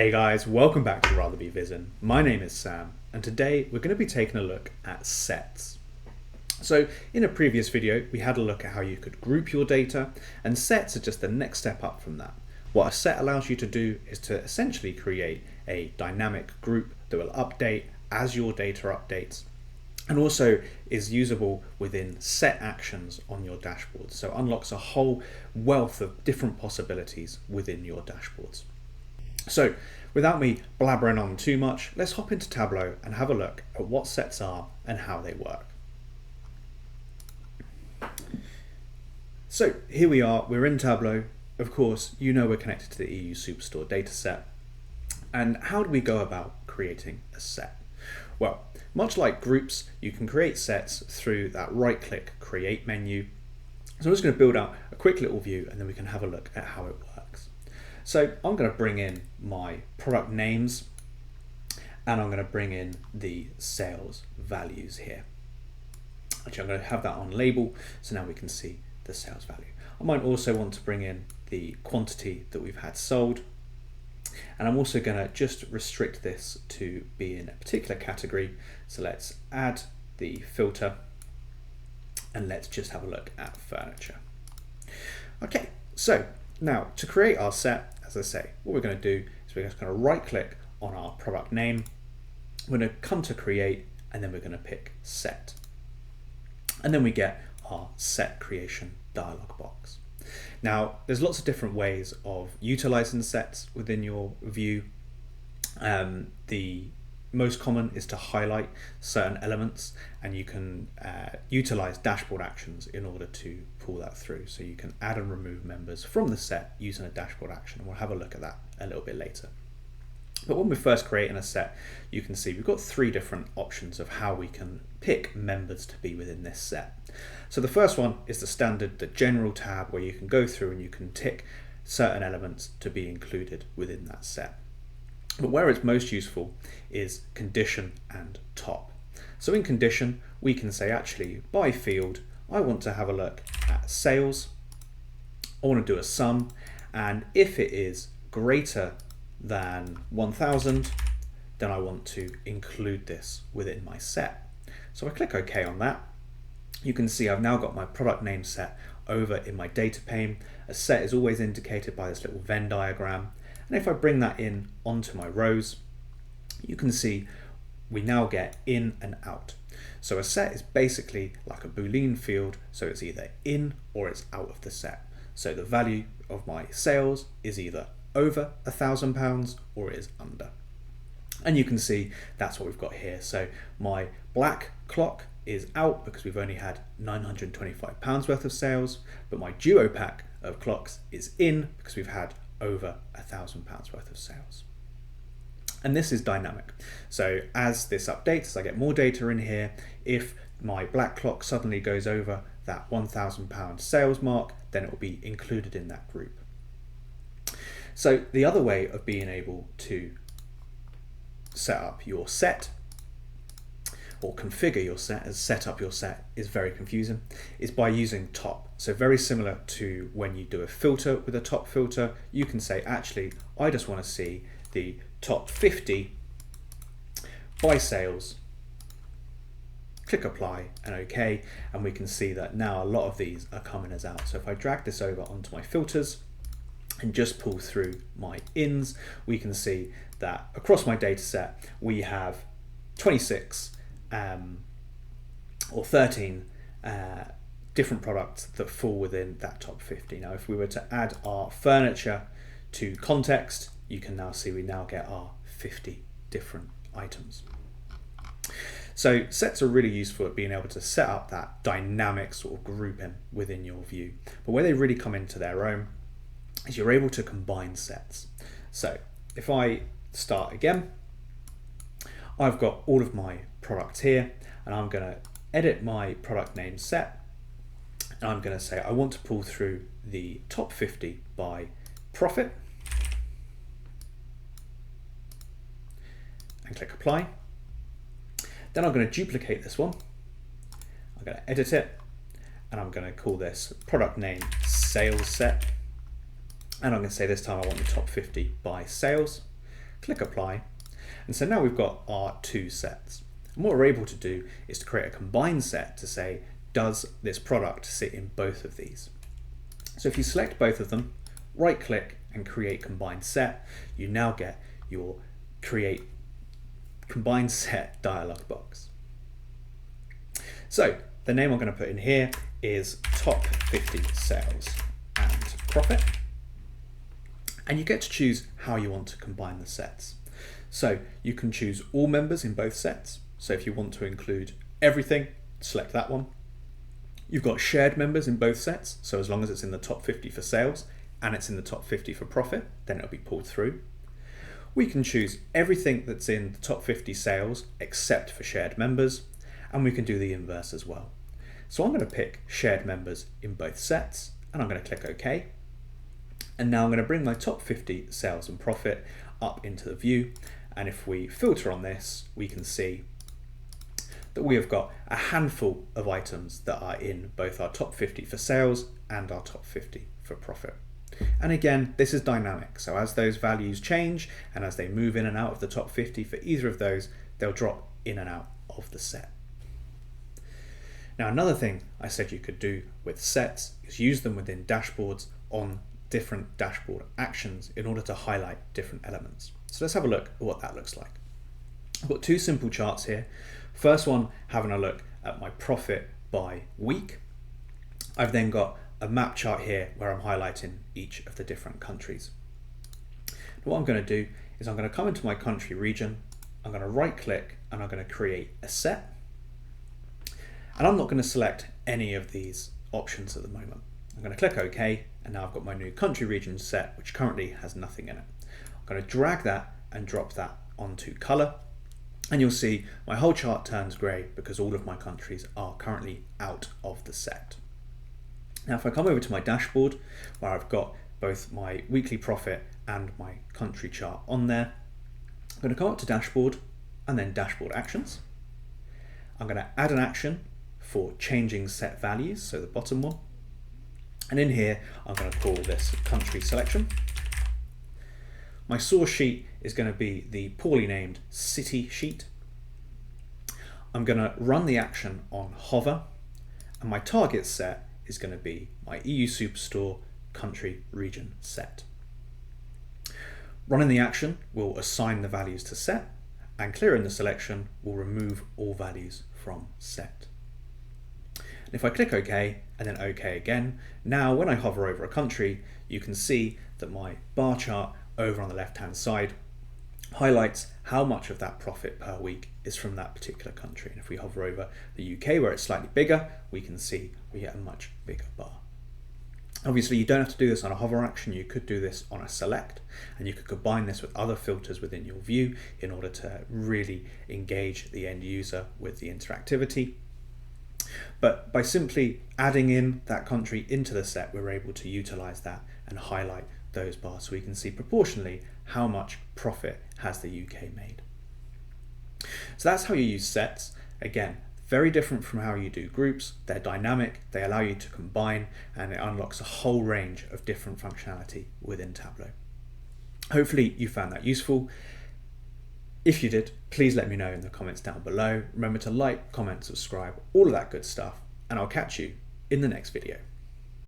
Hey guys, welcome back to Rather Be Vision. My name is Sam, and today we're going to be taking a look at sets. So in a previous video, we had a look at how you could group your data, and sets are just the next step up from that. What a set allows you to do is to essentially create a dynamic group that will update as your data updates, and also is usable within set actions on your dashboards. So unlocks a whole wealth of different possibilities within your dashboards. So without me blabbering on too much, let's hop into Tableau and have a look at what sets are and how they work. So here we are, we're in Tableau. Of course, you know we're connected to the EU Superstore dataset. And how do we go about creating a set? Well, much like groups, you can create sets through that right-click Create menu. So I'm just going to build out a quick little view and then we can have a look at how it works. So I'm going to bring in my product names and I'm going to bring in the sales values here. Actually, I'm going to have that on label so now we can see the sales value. I might also want to bring in the quantity that we've had sold, and I'm also going to just restrict this to be in a particular category. So let's add the filter and let's just have a look at furniture. Okay, so now to create our set, as I say, what we're going to do is we're just going to right click on our product name. We're going to come to create and then we're going to pick set. And then we get our set creation dialog box. Now, there's lots of different ways of utilizing sets within your view. The most common is to highlight certain elements, and you can utilize dashboard actions in order to pull that through. So you can add and remove members from the set using a dashboard action, and we'll have a look at that a little bit later. But when we're first creating a set, you can see we've got three different options of how we can pick members to be within this set. So the first one is the standard, the general tab, where you can go through and you can tick certain elements to be included within that set. But where it's most useful is condition and top. So in condition, we can say actually by field, I want to have a look at sales. I want to do a sum, and if it is greater than 1000, then I want to include this within my set. So I click OK on that. You can see I've now got my product name set over in my data pane. A set is always indicated by this little Venn diagram. And if I bring that in onto my rows, you can see we now get in and out. So a set is basically like a Boolean field, so it's either in or it's out of the set. So the value of my sales is either over £1,000 or it is under. And you can see that's what we've got here. So my black clock is out because we've only had £925 worth of sales, but my duo pack of clocks is in because we've had over £1,000 worth of sales. And this is dynamic. So as this updates, as I get more data in here, if my black clock suddenly goes over that £1,000 sales mark, then it will be included in that group. So the other way of being able to set up your set or configure your set as set up your set is very confusing, is by using top. So very similar to when you do a filter with a top filter, you can say actually I just want to see the top 50 by sales, click apply and OK, and we can see that now a lot of these are coming as out. So if I drag this over onto my filters and just pull through my ins, we can see that across my data set we have 26 or 13 different products that fall within that top 50. Now if we were to add our furniture to context, you can now see we now get our 50 different items. So sets are really useful at being able to set up that dynamic sort of grouping within your view. But where they really come into their own is you're able to combine sets. So if I start again, I've got all of my products here and I'm going to edit my product name set, and I'm going to say I want to pull through the top 50 by profit and click apply. Then I'm going to duplicate this one, I'm going to edit it, and I'm going to call this product name sales set, and I'm going to say this time I want the top 50 by sales. click apply. And so now we've got our two sets. And what we're able to do is to create a combined set to say, does this product sit in both of these? So if you select both of them, right click and create combined set, you now get your create combined set dialog box. So the name I'm going to put in here is top 50 sales and profit. And you get to choose how you want to combine the sets. So you can choose all members in both sets. So if you want to include everything, select that one. You've got shared members in both sets. So as long as it's in the top 50 for sales and it's in the top 50 for profit, then it'll be pulled through. We can choose everything that's in the top 50 sales except for shared members, and we can do the inverse as well. So I'm going to pick shared members in both sets, and I'm going to click OK. And now I'm going to bring my top 50 sales and profit up into the view, and if we filter on this, we can see that we have got a handful of items that are in both our top 50 for sales and our top 50 for profit. And again, this is dynamic. So as those values change and as they move in and out of the top 50 for either of those, they'll drop in and out of the set. Now, another thing I said you could do with sets is use them within dashboards on different dashboard actions in order to highlight different elements. So let's have a look at what that looks like. I've got two simple charts here. First one, having a look at my profit by week. I've then got a map chart here where I'm highlighting each of the different countries. Now what I'm going to do is I'm going to come into my country region, I'm going to right click and I'm going to create a set. And I'm not going to select any of these options at the moment. I'm going to click OK, and now I've got my new country region set, which currently has nothing in it. I'm going to drag that and drop that onto color, and you'll see my whole chart turns grey because all of my countries are currently out of the set. Now if I come over to my dashboard where I've got both my weekly profit and my country chart on there, I'm going to come up to dashboard and then dashboard actions. I'm going to add an action for changing set values, so the bottom one. And in here, I'm going to call this country selection. My source sheet is going to be the poorly named city sheet. I'm going to run the action on hover, and my target set is going to be my EU Superstore country region set. Running the action will assign the values to set, and clearing the selection will remove all values from set. And if I click OK and then OK again, now when I hover over a country, you can see that my bar chart over on the left hand side highlights how much of that profit per week is from that particular country. And if we hover over the UK where it's slightly bigger, we can see we get a much bigger bar. Obviously you don't have to do this on a hover action, you could do this on a select, and you could combine this with other filters within your view in order to really engage the end user with the interactivity. But by simply adding in that country into the set, we're able to utilize that and highlight those bars so we can see proportionally how much profit has the UK made. So that's how you use sets. Again, very different from how you do groups. They're dynamic, they allow you to combine, and it unlocks a whole range of different functionality within Tableau. Hopefully you found that useful. If you did, please let me know in the comments down below. Remember to like, comment, subscribe, all of that good stuff, and I'll catch you in the next video.